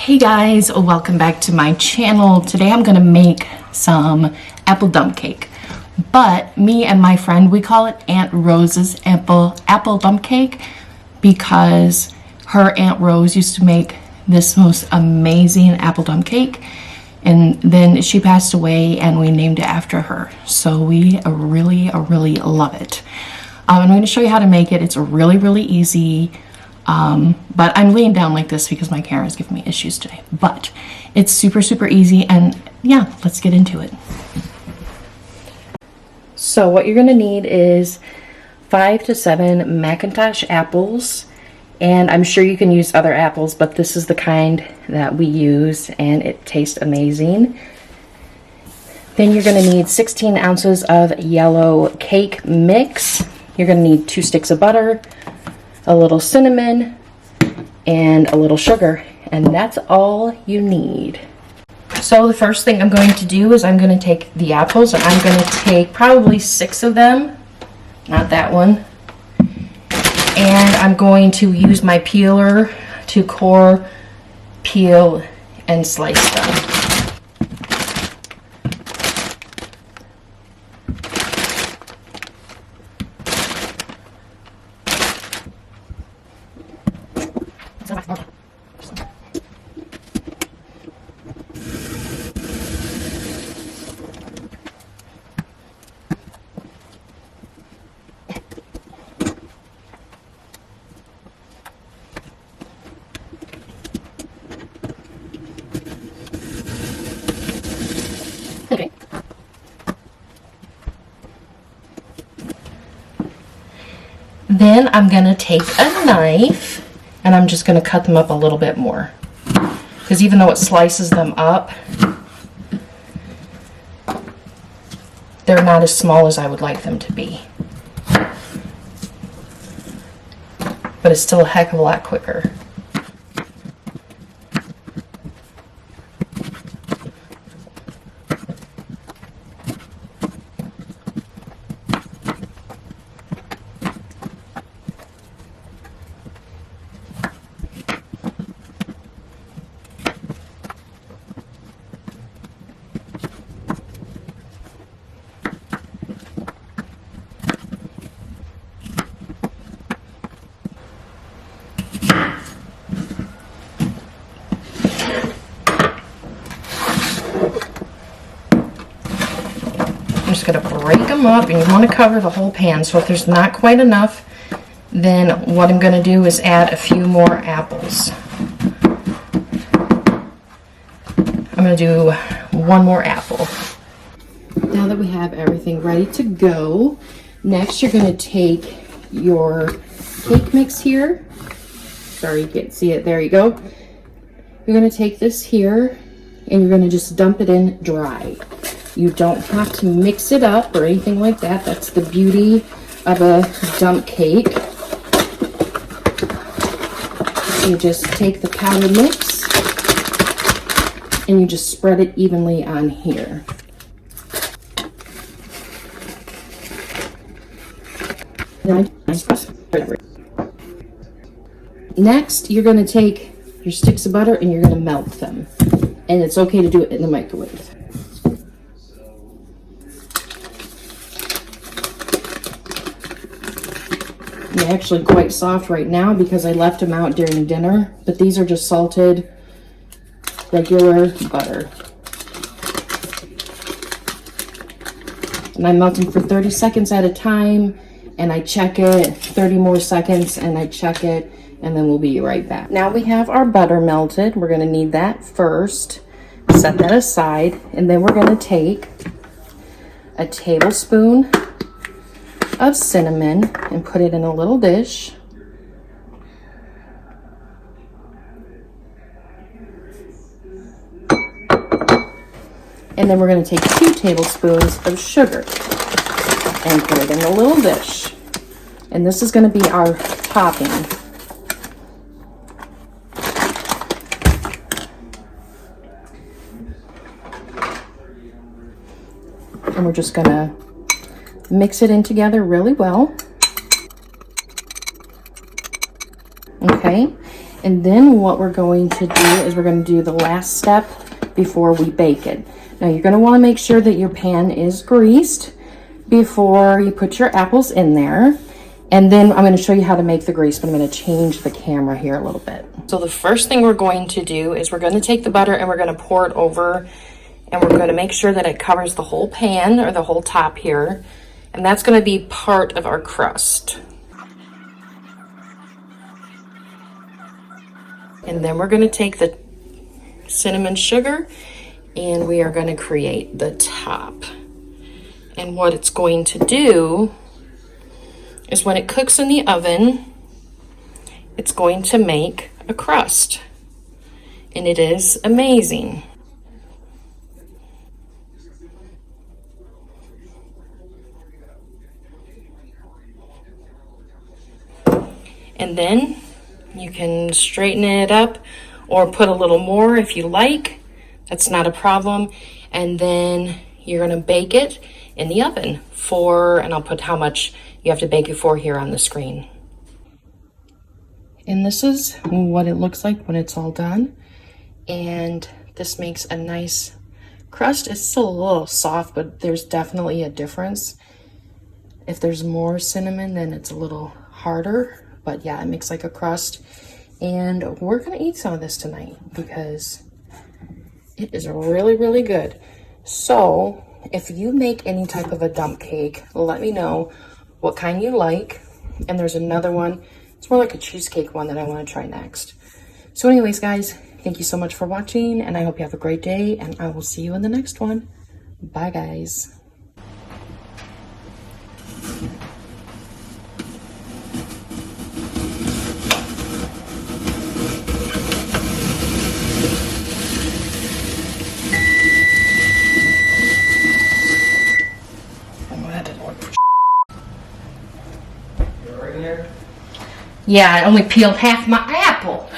Hey guys, welcome back to my channel. Today I'm gonna make some apple dump cake, but me and my friend, we call it Aunt Rose's apple dump cake because her Aunt Rose used to make this most amazing apple dump cake, and then she passed away and we named it after her. So we really love it. I'm going to show you how to make it. It's really easy. But I'm laying down like this because my camera is giving me issues today. But it's super easy, and yeah, let's get into it. So what you're gonna need is 5 to 7 McIntosh apples, and I'm sure you can use other apples, but this is the kind that we use and it tastes amazing. Then you're gonna need 16 ounces of yellow cake mix. You're gonna need 2 sticks of butter, a little cinnamon, and a little sugar, and that's all you need. So the first thing I'm going to do is I'm going to take the apples, and I'm going to take probably 6 of them, not that one, and I'm going to use my peeler to core, peel, and slice them. Okay. Then I'm going to take a knife and I'm just going to cut them up a little bit more, because even though it slices them up, they're not as small as I would like them to be. But it's still a heck of a lot quicker. I'm just going to break them up, and you want to cover the whole pan, so if there's not quite enough, then what I'm going to do is add a few more apples. I'm going to do 1 more apple. Now that we have everything ready to go, next you're going to take your cake mix here. Sorry, you can't see it. There you go. You're going to take this here, and you're going to just dump it in dry. You don't have to mix it up or anything like that. That's the beauty of a dump cake. You just take the powder mix and you just spread it evenly on here. Next, you're going to take your sticks of butter and you're going to melt them. And it's okay to do it in the microwave. They're actually quite soft right now because I left them out during dinner, but these are just salted regular butter. And I melt them for 30 seconds at a time, and I check it, 30 more seconds, and I check it, and then we'll be right back. Now we have our butter melted. We're going to need that first. Set that aside, and then we're going to take a tablespoon of cinnamon and put it in a little dish. And then we're going to take 2 tablespoons of sugar and put it in a little dish. And this is going to be our topping. And we're just going to mix it in together really well. Okay, And then what we're going to do is we're going to do the last step before we bake it. Now you're going to want to make sure that your pan is greased before you put your apples in there. And then I'm going to show you how to make the grease, but I'm going to change the camera here a little bit. So the first thing we're going to do is we're going to take the butter and we're going to pour it over, and we're going to make sure that it covers the whole pan or the whole top here. And that's going to be part of our crust. And then we're going to take the cinnamon sugar and we are going to create the top. And what it's going to do is when it cooks in the oven, it's going to make a crust. And it is amazing. And then you can straighten it up or put a little more if you like. That's not a problem. And then you're going to bake it in the oven for, and I'll put how much you have to bake it for here on the screen. And this is what it looks like when it's all done. And this makes a nice crust. It's still a little soft, but there's definitely a difference. If there's more cinnamon, then it's a little harder. But yeah, it makes like a crust. And we're gonna eat some of this tonight because it is really, really good. So if you make any type of a dump cake, let me know what kind you like. And there's another one, it's more like a cheesecake one that I want to try next. So anyways, guys, thank you so much for watching, and I hope you have a great day, and I will see you in the next one. Bye, guys. Yeah, I only peeled half my apple.